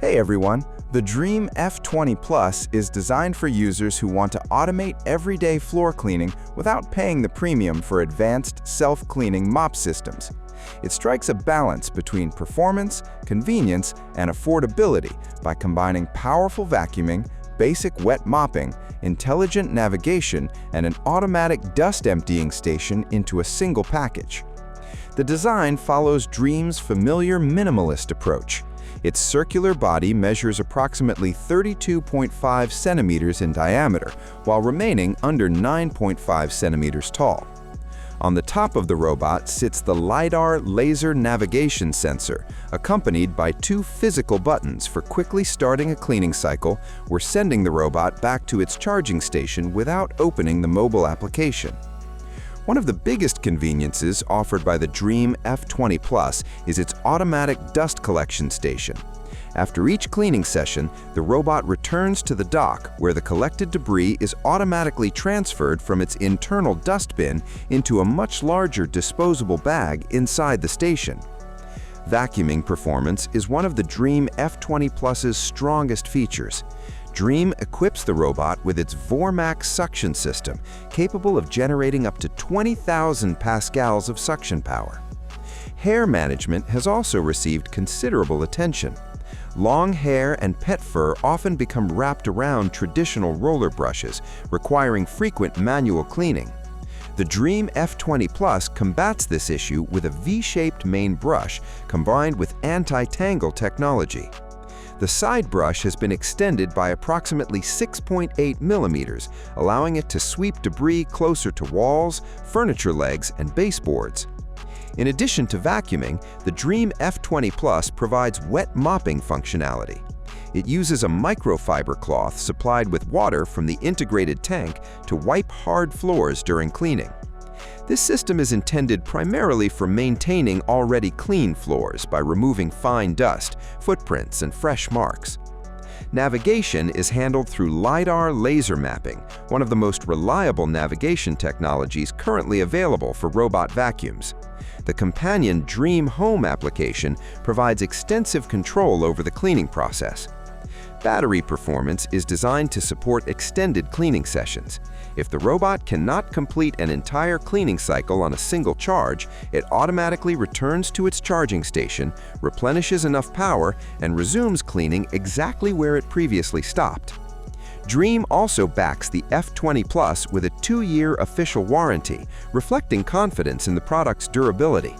Hey everyone, the Dreame F20 Plus is designed for users who want to automate everyday floor cleaning without paying the premium for advanced self-cleaning mop systems. It strikes a balance between performance, convenience, and affordability by combining powerful vacuuming, basic wet mopping, intelligent navigation, and an automatic dust emptying station into a single package. The design follows Dreame's familiar minimalist approach. Its circular body measures approximately 32.5 centimeters in diameter, while remaining under 9.5 centimeters tall. On the top of the robot sits the LiDAR laser navigation sensor, accompanied by two physical buttons for quickly starting a cleaning cycle or sending the robot back to its charging station without opening the mobile application. One of the biggest conveniences offered by the Dreame F20 Plus is its automatic dust collection station. After each cleaning session, the robot returns to the dock where the collected debris is automatically transferred from its internal dust bin into a much larger disposable bag inside the station. Vacuuming performance is one of the Dreame F20 Plus's strongest features. Dreame equips the robot with its Vormax suction system, capable of generating up to 20,000 pascals of suction power. Hair management has also received considerable attention. Long hair and pet fur often become wrapped around traditional roller brushes, requiring frequent manual cleaning. The Dreame F20 Plus combats this issue with a V-shaped main brush combined with anti-tangle technology. The side brush has been extended by approximately 6.8 millimeters, allowing it to sweep debris closer to walls, furniture legs, and baseboards. In addition to vacuuming, the Dreame F20 Plus provides wet mopping functionality. It uses a microfiber cloth supplied with water from the integrated tank to wipe hard floors during cleaning. This system is intended primarily for maintaining already clean floors by removing fine dust, footprints, and fresh marks. Navigation is handled through LiDAR laser mapping, one of the most reliable navigation technologies currently available for robot vacuums. The companion Dreame Home application provides extensive control over the cleaning process. Battery performance is designed to support extended cleaning sessions. If the robot cannot complete an entire cleaning cycle on a single charge, it automatically returns to its charging station, replenishes enough power, and resumes cleaning exactly where it previously stopped. Dreame also backs the F20 Plus with a 2-year official warranty, reflecting confidence in the product's durability.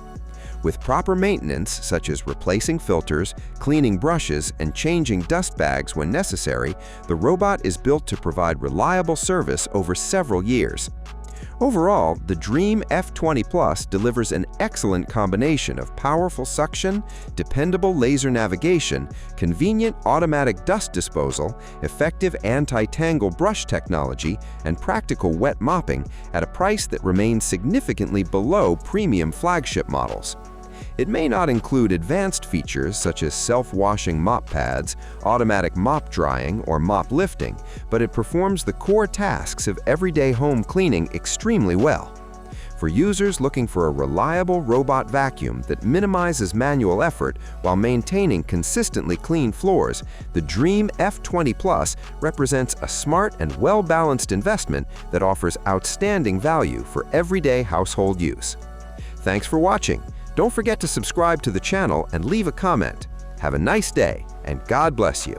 With proper maintenance, such as replacing filters, cleaning brushes, and changing dust bags when necessary, the robot is built to provide reliable service over several years. Overall, the Dreame F20 Plus delivers an excellent combination of powerful suction, dependable laser navigation, convenient automatic dust disposal, effective anti-tangle brush technology, and practical wet mopping at a price that remains significantly below premium flagship models. It may not include advanced features such as self-washing mop pads, automatic mop drying, or mop lifting, but it performs the core tasks of everyday home cleaning extremely well. For users looking for a reliable robot vacuum that minimizes manual effort while maintaining consistently clean floors, the Dreame F20 Plus represents a smart and well-balanced investment that offers outstanding value for everyday household use. Thanks for watching. Don't forget to subscribe to the channel and leave a comment. Have a nice day, and God bless you.